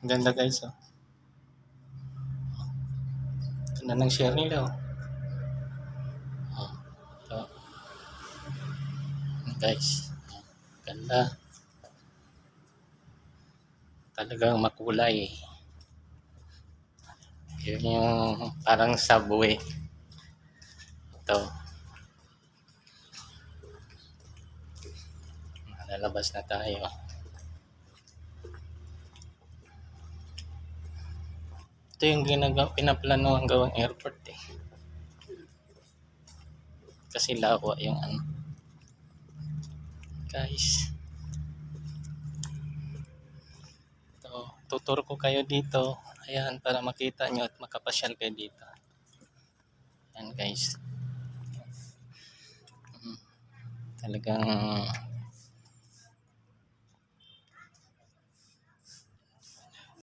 Ang ganda guys, oh. Ganda ng share nila, oh. Oh, ito. Guys, ganda. Talagang makulay. Yun yung parang subway. Ito. Lalabas na tayo. Ito yung pinaplano ang gawang airport eh. Kasi lawa yung ano. Guys. Ito, tuturo ko kayo dito. Ayan, para makita nyo at makapasyal kayo dito. Ayan guys. Talagang